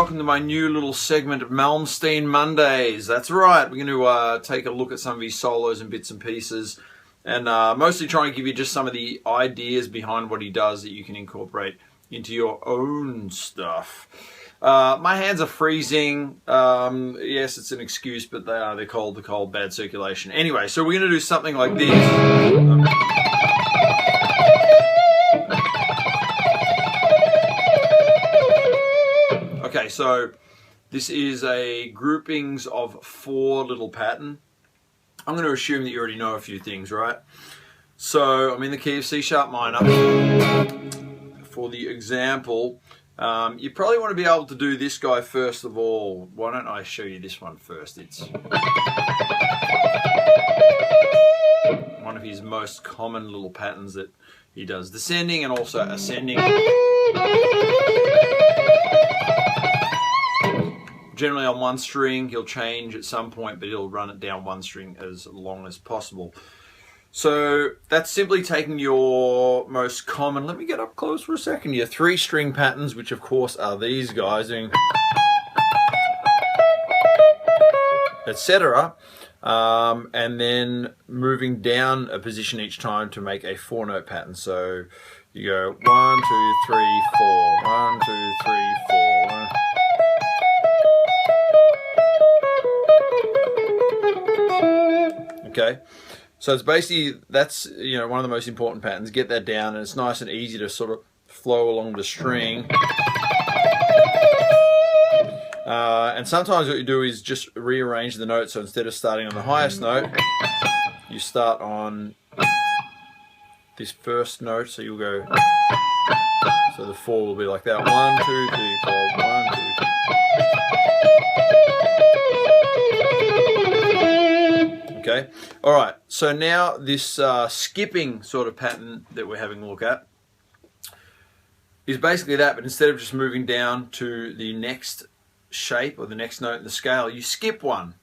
welcome to my new little segment of Malmsteen Mondays. That's right, we're going to take a look at some of his solos and bits and pieces, and mostly try and give you just some of the ideas behind what he does that you can incorporate into your own stuff. My hands are freezing. Yes, it's an excuse, but they're cold, the cold, bad circulation. Anyway, so we're going to do something like this. Okay, so this is a groupings of 4 little pattern. I'm going to assume that you already know a few things, right? So I'm in the key of C sharp minor. For the example, you probably want to be able to do this guy first of all. Why don't I show you this one first? It's one of his most common little patterns that he does, descending and also ascending. Generally on one string. He'll change at some point, but he'll run it down one string as long as possible. So that's simply taking your most common, let me get up close for a second, your 3-string patterns, which of course are these guys, doing etc. And then moving down a position each time to make a 4-note pattern. So you go 1, 2, 3, 4, 1, 2, 3, 4, 1. Okay, so it's basically, that's, you know, one of the most important patterns. Get that down, and it's nice and easy to sort of flow along the string. And sometimes what you do is just rearrange the notes. So instead of starting on the highest note, you start on this first note. So you'll go, so the 4 will be like that. 1, 2, 3, 4, 1, 2, 3. Okay, all right, so now this skipping sort of pattern that we're having a look at is basically that, but instead of just moving down to the next shape or the next note in the scale, you skip one,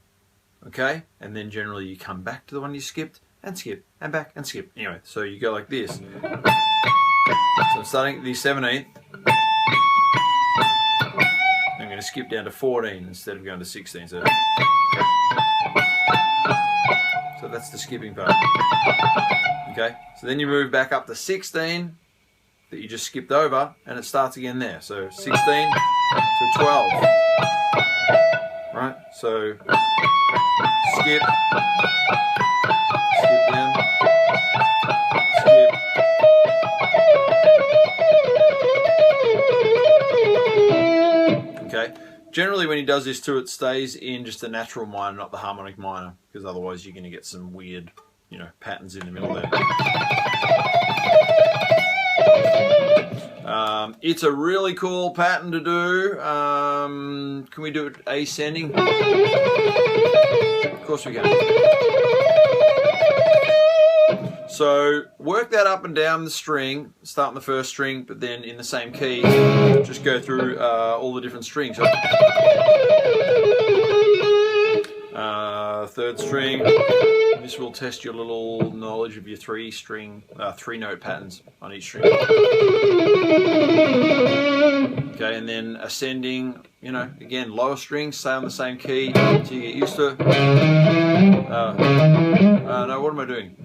okay? And then generally you come back to the one you skipped and skip and back and skip. Anyway, so you go like this. So I'm starting at the 17th. I'm going to skip down to 14 instead of going to 16. So that's the skipping part. Okay, so then you move back up to 16 that you just skipped over, and it starts again there. So 16 to 12. Right? So skip, skip down, skip. Okay. Generally when he does this too, it stays in just the natural minor, not the harmonic minor, because otherwise you're going to get some weird, you know, patterns in the middle there. It's a really cool pattern to do. Can we do it ascending? Of course we can. So work that up and down the string, start on the first string, but then in the same key, just go through all the different strings. So, 3rd string, this will test your little knowledge of your 3-note patterns on each string. Okay, and then ascending, you know, again, lower strings, stay on the same key until you get used to it. No, what am I doing?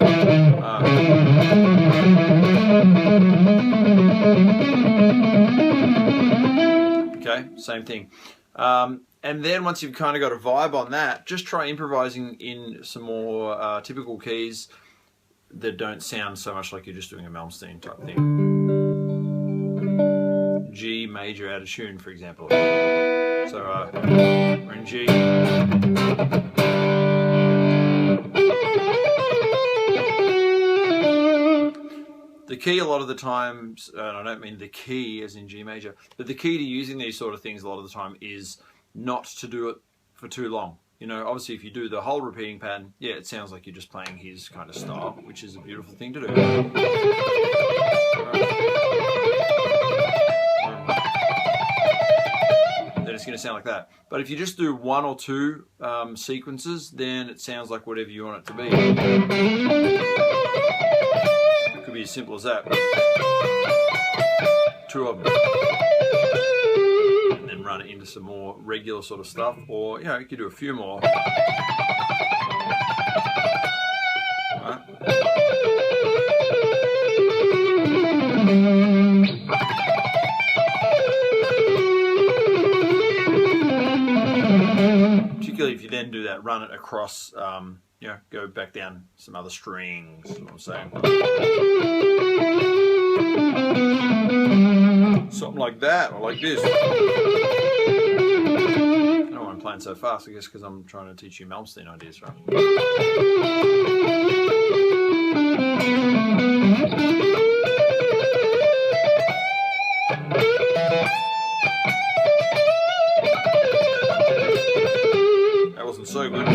Okay, same thing. And then once you've kind of got a vibe on that, just try improvising in some more typical keys that don't sound so much like you're just doing a Malmsteen type thing. G major out of tune, for example. So we're in G. The key a lot of the times, and I don't mean the key as in G major, but the key to using these sort of things a lot of the time is not to do it for too long. You know, obviously if you do the whole repeating pattern, yeah, it sounds like you're just playing his kind of style, which is a beautiful thing to do. Then it's going to sound like that. But if you just do 1 or 2 sequences, then it sounds like whatever you want it to be. It could be as simple as that. 2 of them. And then run it in into some more regular sort of stuff, or you know, you could do a few more. Right. Particularly if you then do that, run it across, you know, go back down some other strings, is what I'm saying. Something like that, or like this. I don't know why I'm playing so fast, I guess because I'm trying to teach you Malmsteen ideas, right? That wasn't so good.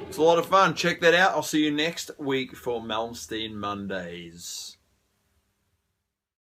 It's a lot of fun. Check that out. I'll see you next week for Malmsteen Mondays.